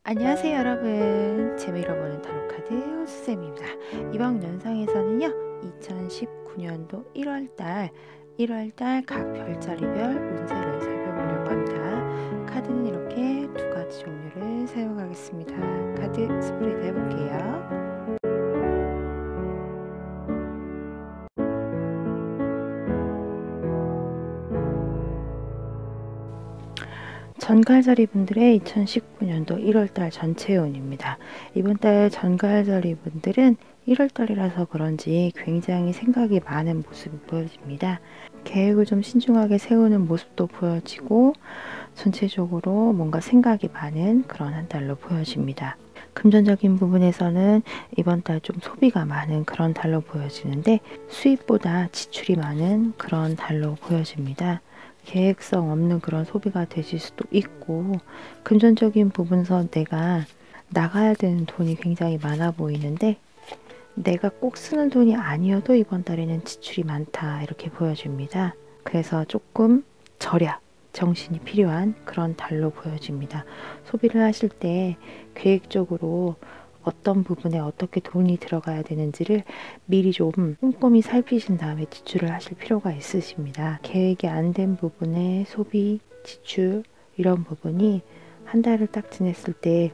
안녕하세요 여러분, 재미로 보는 타로카드 호수쌤입니다. 이번 영상에서는요 2019년도 1월달 각 별자리별 운세를 살펴보려고 합니다. 카드는 이렇게 두 가지 종류를 사용하겠습니다. 카드 스프레드 해볼게요. 전갈자리 분들의 2019년도 1월달 전체 운입니다. 이번 달 전갈자리 분들은 1월달이라서 그런지 굉장히 생각이 많은 모습이 보여집니다. 계획을 좀 신중하게 세우는 모습도 보여지고 전체적으로 뭔가 생각이 많은 그런 한 달로 보여집니다. 금전적인 부분에서는 이번 달 좀 소비가 많은 그런 달로 보여지는데 수입보다 지출이 많은 그런 달로 보여집니다. 계획성 없는 그런 소비가 되실 수도 있고, 금전적인 부분에서 내가 나가야 되는 돈이 굉장히 많아 보이는데 내가 꼭 쓰는 돈이 아니어도 이번 달에는 지출이 많다 이렇게 보여집니다. 그래서 조금 절약, 정신이 필요한 그런 달로 보여집니다. 소비를 하실 때 계획적으로 어떤 부분에 어떻게 돈이 들어가야 되는지를 미리 좀 꼼꼼히 살피신 다음에 지출을 하실 필요가 있으십니다. 계획이 안 된 부분에 소비, 지출 이런 부분이 한 달을 딱 지냈을 때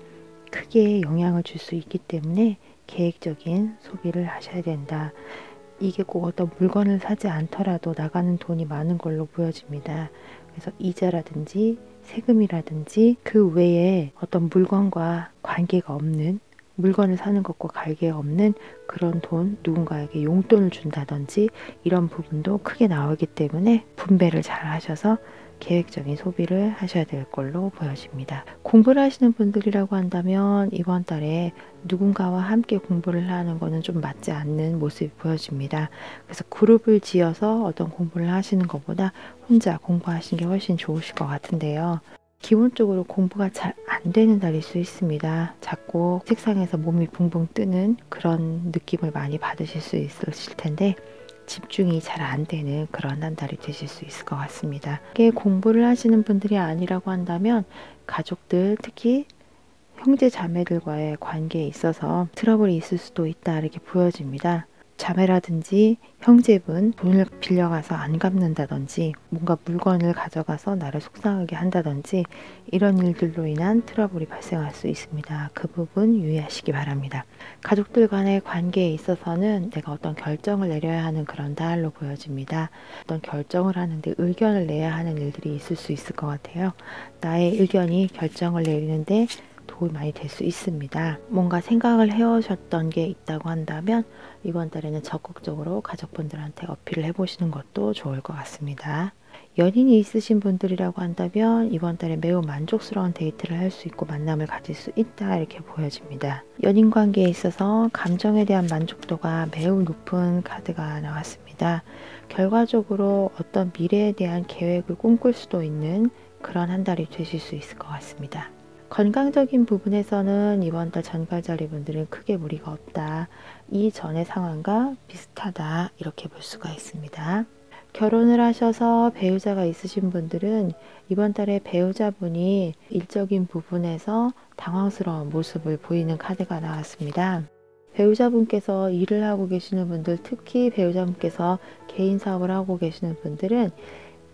크게 영향을 줄 수 있기 때문에 계획적인 소비를 하셔야 된다. 이게 꼭 어떤 물건을 사지 않더라도 나가는 돈이 많은 걸로 보여집니다. 그래서 이자라든지 세금이라든지 그 외에 어떤 물건과 관계가 없는, 물건을 사는 것과 관계가 없는 그런 돈, 누군가에게 용돈을 준다든지 이런 부분도 크게 나오기 때문에 분배를 잘 하셔서 계획적인 소비를 하셔야 될 걸로 보여집니다. 공부를 하시는 분들이라고 한다면 이번 달에 누군가와 함께 공부를 하는 것은 좀 맞지 않는 모습이 보여집니다. 그래서 그룹을 지어서 어떤 공부를 하시는 것보다 혼자 공부하시는 게 훨씬 좋으실 것 같은데요. 기본적으로 공부가 잘 안 되는 달일 수 있습니다. 자꾸 책상에서 몸이 붕붕 뜨는 그런 느낌을 많이 받으실 수 있으실 텐데 집중이 잘 안 되는 그런 한 달이 되실 수 있을 것 같습니다. 이게 공부를 하시는 분들이 아니라고 한다면 가족들, 특히 형제 자매들과의 관계에 있어서 트러블이 있을 수도 있다 이렇게 보여집니다. 자매라든지 형제분 돈을 빌려가서 안 갚는다든지 뭔가 물건을 가져가서 나를 속상하게 한다든지 이런 일들로 인한 트러블이 발생할 수 있습니다. 그 부분 유의하시기 바랍니다. 가족들 간의 관계에 있어서는 내가 어떤 결정을 내려야 하는 그런 달로 보여집니다. 어떤 결정을 하는데 의견을 내야 하는 일들이 있을 수 있을 것 같아요. 나의 의견이 결정을 내리는데 도움이 많이 될 수 있습니다. 뭔가 생각을 해오셨던 게 있다고 한다면 이번 달에는 적극적으로 가족분들한테 어필을 해보시는 것도 좋을 것 같습니다. 연인이 있으신 분들이라고 한다면 이번 달에 매우 만족스러운 데이트를 할 수 있고 만남을 가질 수 있다 이렇게 보여집니다. 연인 관계에 있어서 감정에 대한 만족도가 매우 높은 카드가 나왔습니다. 결과적으로 어떤 미래에 대한 계획을 꿈꿀 수도 있는 그런 한 달이 되실 수 있을 것 같습니다. 건강적인 부분에서는 이번 달 전갈자리 분들은 크게 무리가 없다. 이전의 상황과 비슷하다 이렇게 볼 수가 있습니다. 결혼을 하셔서 배우자가 있으신 분들은 이번 달에 배우자분이 일적인 부분에서 당황스러운 모습을 보이는 카드가 나왔습니다. 배우자분께서 일을 하고 계시는 분들, 특히 배우자분께서 개인 사업을 하고 계시는 분들은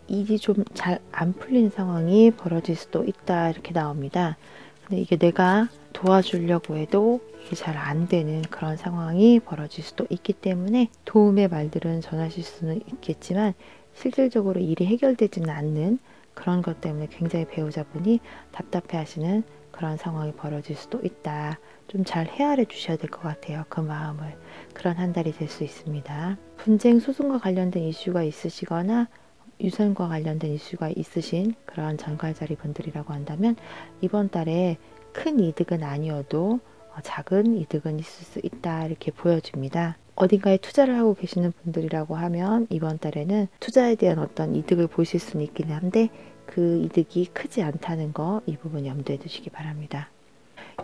일이 좀 잘 안 풀리는 상황이 벌어질 수도 있다 이렇게 나옵니다. 근데 이게 내가 도와주려고 해도 이게 잘 안 되는 그런 상황이 벌어질 수도 있기 때문에 도움의 말들은 전하실 수는 있겠지만 실질적으로 일이 해결되지는 않는 그런 것 때문에 굉장히 배우자분이 답답해 하시는 그런 상황이 벌어질 수도 있다. 좀 잘 헤아려 주셔야 될 것 같아요. 그 마음을. 그런 한 달이 될 수 있습니다. 분쟁, 소송과 관련된 이슈가 있으시거나 유선과 관련된 이슈가 있으신 그런 전갈자리 분들이라고 한다면 이번 달에 큰 이득은 아니어도 작은 이득은 있을 수 있다 이렇게 보여집니다. 어딘가에 투자를 하고 계시는 분들이라고 하면 이번 달에는 투자에 대한 어떤 이득을 보실 수는 있긴 한데 그 이득이 크지 않다는 거, 이 부분 염두에 두시기 바랍니다.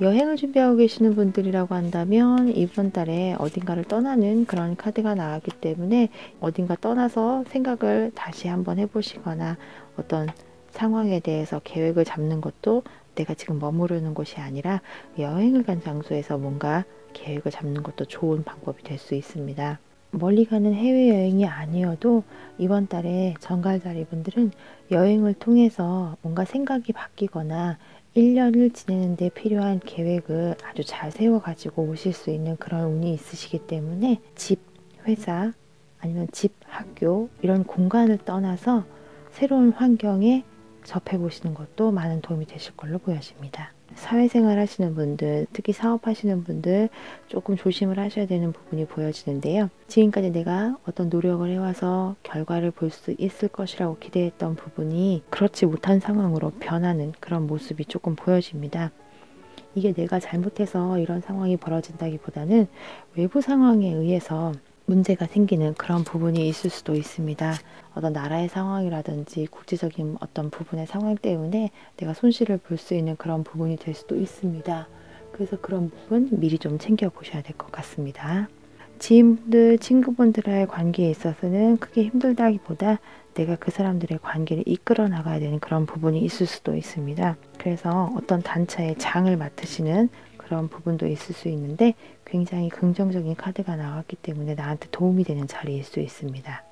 여행을 준비하고 계시는 분들이라고 한다면 이번 달에 어딘가를 떠나는 그런 카드가 나왔기 때문에 어딘가 떠나서 생각을 다시 한번 해보시거나 어떤 상황에 대해서 계획을 잡는 것도 내가 지금 머무르는 곳이 아니라 여행을 간 장소에서 뭔가 계획을 잡는 것도 좋은 방법이 될 수 있습니다. 멀리 가는 해외여행이 아니어도 이번 달에 전갈자리분들은 여행을 통해서 뭔가 생각이 바뀌거나 1년을 지내는 데 필요한 계획을 아주 잘 세워 가지고 오실 수 있는 그런 운이 있으시기 때문에 집, 회사, 아니면 집, 학교 이런 공간을 떠나서 새로운 환경에 접해 보시는 것도 많은 도움이 되실 걸로 보여집니다. 사회생활 하시는 분들, 특히 사업하시는 분들 조금 조심을 하셔야 되는 부분이 보여지는데요. 지금까지 내가 어떤 노력을 해와서 결과를 볼 수 있을 것이라고 기대했던 부분이 그렇지 못한 상황으로 변하는 그런 모습이 조금 보여집니다. 이게 내가 잘못해서 이런 상황이 벌어진다기보다는 외부 상황에 의해서 문제가 생기는 그런 부분이 있을 수도 있습니다. 어떤 나라의 상황이라든지 국제적인 어떤 부분의 상황 때문에 내가 손실을 볼 수 있는 그런 부분이 될 수도 있습니다. 그래서 그런 부분 미리 좀 챙겨 보셔야 될 것 같습니다. 지인분들, 친구분들과의 관계에 있어서는 크게 힘들다기보다 내가 그 사람들의 관계를 이끌어 나가야 되는 그런 부분이 있을 수도 있습니다. 그래서 어떤 단체의 장을 맡으시는 그런 부분도 있을 수 있는데 굉장히 긍정적인 카드가 나왔기 때문에 나한테 도움이 되는 자리일 수 있습니다.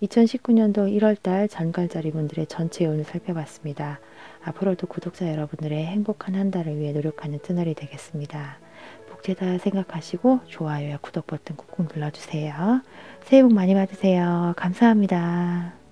2019년도 1월달 전갈자리분들의 전체 운을 살펴봤습니다. 앞으로도 구독자 여러분들의 행복한 한 달을 위해 노력하는 채널이 되겠습니다. 복제다 생각하시고 좋아요와 구독 버튼 꾹꾹 눌러주세요. 새해 복 많이 받으세요. 감사합니다.